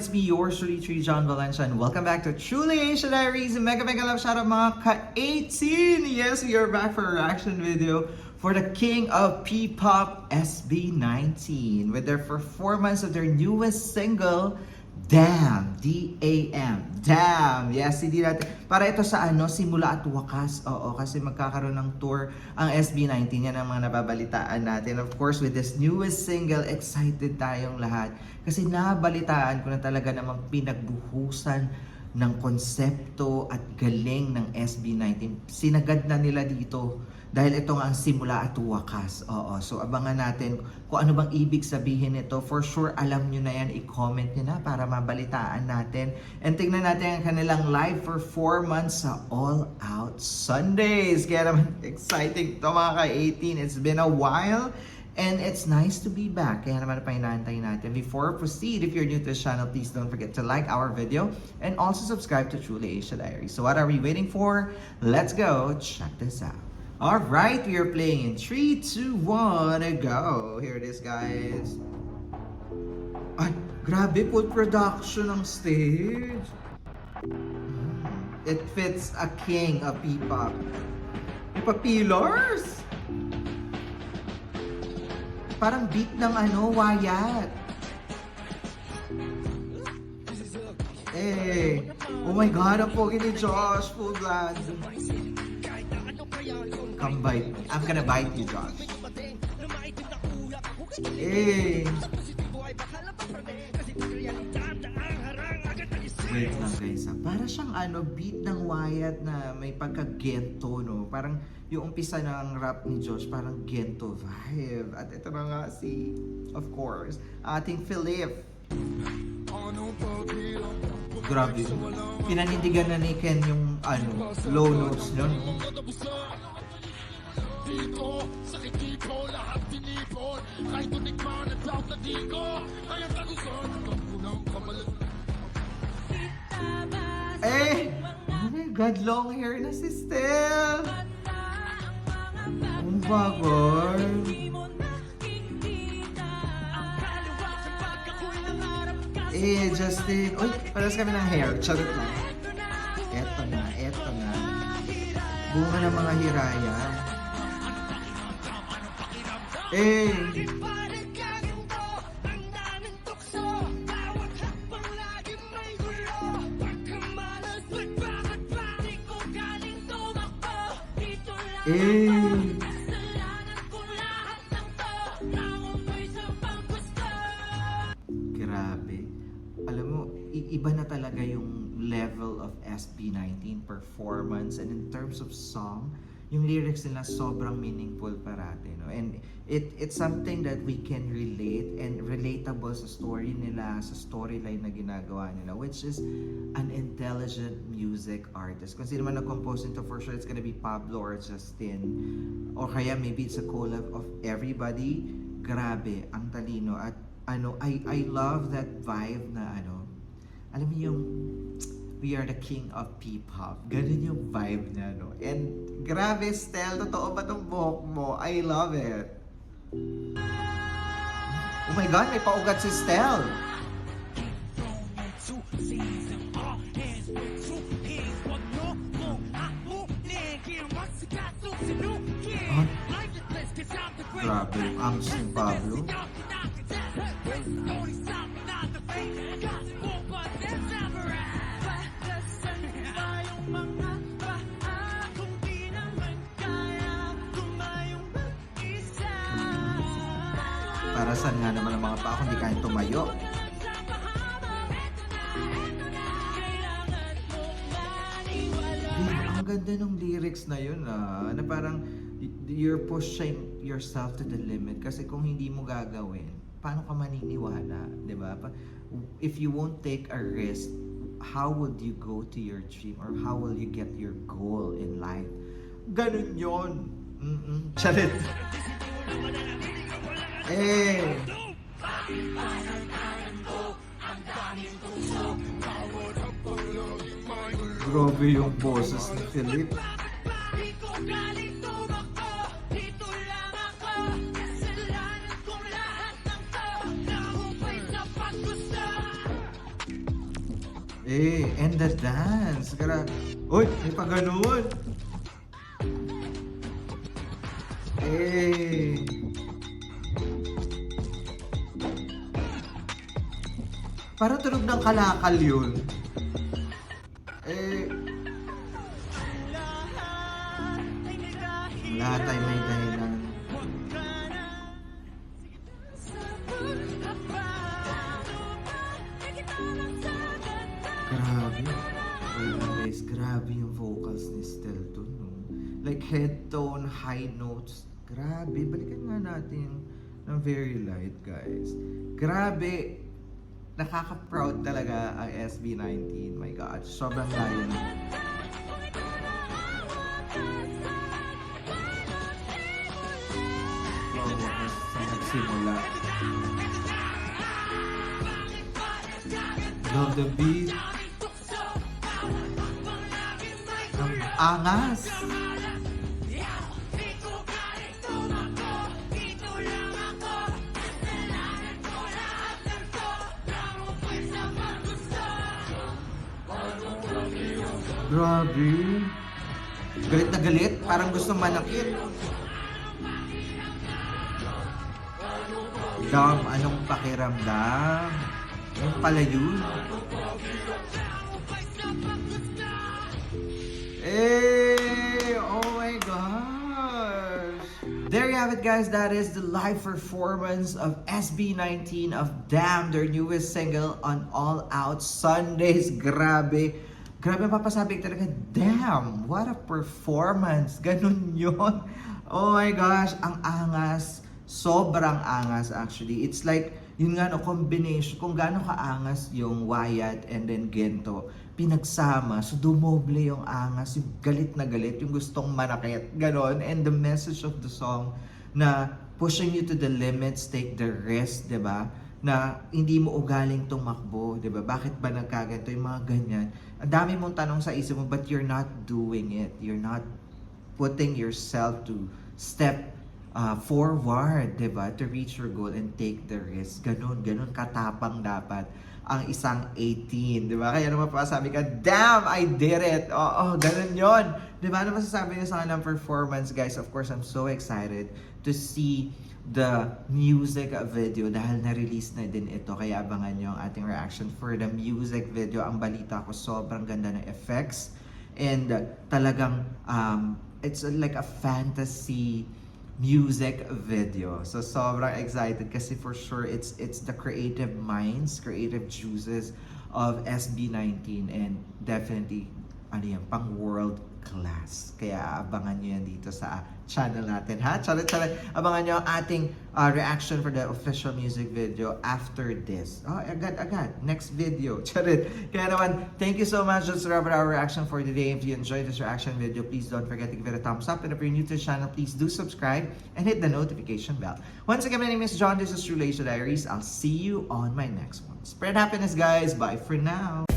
it's me, yours truly, John Valencia, and welcome back to Truly Asia Diaries. Mega love shoutout mga ka-18! Yes, we are back for a reaction video for the King of P-Pop, SB19, with their performance of their newest single, Damn! D-A-M. Damn! Yes, hindi natin. Para ito sa simula at wakas. Oo, kasi magkakaroon ng tour ang SB19. Yan ang mga nababalitaan natin. Of course, with this newest single, excited tayong lahat. Kasi nabalitaan ko na talaga namang pinagbuhusan ng konsepto at galing ng SB19. Sinagad na nila dito. Dahil ito nga ang simula at wakas. Oo. So abangan natin kung ano bang ibig sabihin nito. For sure, alam nyo na yan. I-comment nyo na para mabalitaan natin. And tingnan natin ang kanilang live performance sa All Out Sundays. Kaya naman exciting to mga ka-18. It's been a while. And it's nice to be back. Kaya naman pa inaantay natin. Before we proceed, if you're new to this channel, please don't forget to like our video and also subscribe to Truly Asia Diaries. So what are we waiting for? Let's go check this out. Alright, we are playing in 3, 2, 1, go! Here it is, guys. Ay, grabe, full production ng stage. It fits a king of P-pop. May pa-pillars! Parang beat ng wayat. Eh, oh my God, ang pogi ni Josh, full blast. Come bite me. I'm gonna bite you, Josh. Eh. Wait lang guys ha. Para siyang beat ng Wyatt na may pagka-gento, no? Parang yung umpisa ng rap ni Josh, parang gento vibe. At ito na nga si, of course, ating Philip. Grabe. Pinanindigan na ni Ken yung low notes yun. Dito, sakit dito, lahat tinipon. Kahit tunikman at lahat na diko. Kaya tagusan, ang punang kamalan. Eh! Oh my God, long hair na si Stel! Ang bagay. Eh, Justin. Uy, paras kami ng hair. Charot lang. Eto na. Bunga ng mga hiraya. Eh! Grabe. Alam mo, iba na talaga yung level of SB19 performance, and in terms of song, yung lyrics nila sobrang meaningful parate, no? And it's something that we can relate and relatable sa story nila, sa storyline na ginagawa nila, which is an intelligent music artist. Kung sino man nag-compose nito, for sure it's gonna be Pablo or Justin, or kaya maybe it's a collab of everybody. Grabe, ang talino. At I love that vibe na alam mo yung we are the king of P-pop. Ganun yung vibe niya, no? And grabe, Stel, totoo ba tong buhok mo? I love it. Oh my God, may paugat si Stel. Huh? Grabe, ang sing Pablo. Para saan nga naman ang mga paa kung di kayang tumayo? Ang ganda ng lyrics na yun na parang you're pushing yourself to the limit. Kasi kung hindi mo gagawin, paano ka maniniwala? Diba? If you won't take a risk, how would you go to your dream? Or how will you get your goal in life? Ganun yun. Charit. Eh. Grabe yung boses ni Philip. And the dance. Uy, may pa ganun. Parang tunog ng kalakal yun. Lahat ay may dahilan. Grabe. Wait lang guys, grabe yung vocals ni Stel dun, no? Like head tone, high notes. Grabe, balikan nga natin ng Very Light, guys. Grabe. Nakaka-proud talaga ang SB19. My God, sobrang layo na. Sa nagsimula. Love the beat. Ang angas. Grabe. Galit na galit. Parang gustong manakit. Dam, anong pakiramdam? Yung pala yun. Oh my gosh. There you have it, guys. That is the live performance of SB19 of Damn, their newest single on All Out Sundays. Grabe. Grabe mapapasabi talaga, damn, what a performance. Ganun yun. Oh my gosh, ang angas. Sobrang angas actually. It's like, yun nga no, combination, kung gaano kaangas yung Wyatt and then Gento, pinagsama, so dumoble yung angas, yung galit na galit, yung gustong manakit, ganon. And the message of the song na pushing you to the limits, take the risk, diba? Na hindi mo ugaling tumakbo, diba? Bakit ba nagkaganto yung mga ganyan? Ang dami mong tanong sa isip mo, but you're not doing it. You're not putting yourself to step forward, diba? To reach your goal and take the risk. Ganun katapang dapat ang isang 18, diba? Kaya naman pasabi ka, damn, I did it! Oo, ganun yun. Diba? Ano masasabi niyo sa kanilang performance, guys? Of course, I'm so excited to see the music video dahil na-release na din ito. Kaya abangan nyo ang ating reaction for the music video. Ang balita ko, sobrang ganda ng effects. And talagang, it's like a fantasy music video. So sobrang excited kasi for sure it's the creative minds, creative juices of SB19 and definitely ano yan, pang world class. Kaya abangan nyo yan dito sa channel natin, ha? Chalet. Abangan nyo ang ating reaction for the official music video after this. Oh, agad. Next video. Chalet. Kaya naman, thank you so much. That's our reaction for today. If you enjoyed this reaction video, please don't forget to give it a thumbs up. And if you're new to the channel, please do subscribe and hit the notification bell. Once again, my name is John. This is True Leisure Diaries. I'll see you on my next one. Spread happiness, guys. Bye for now.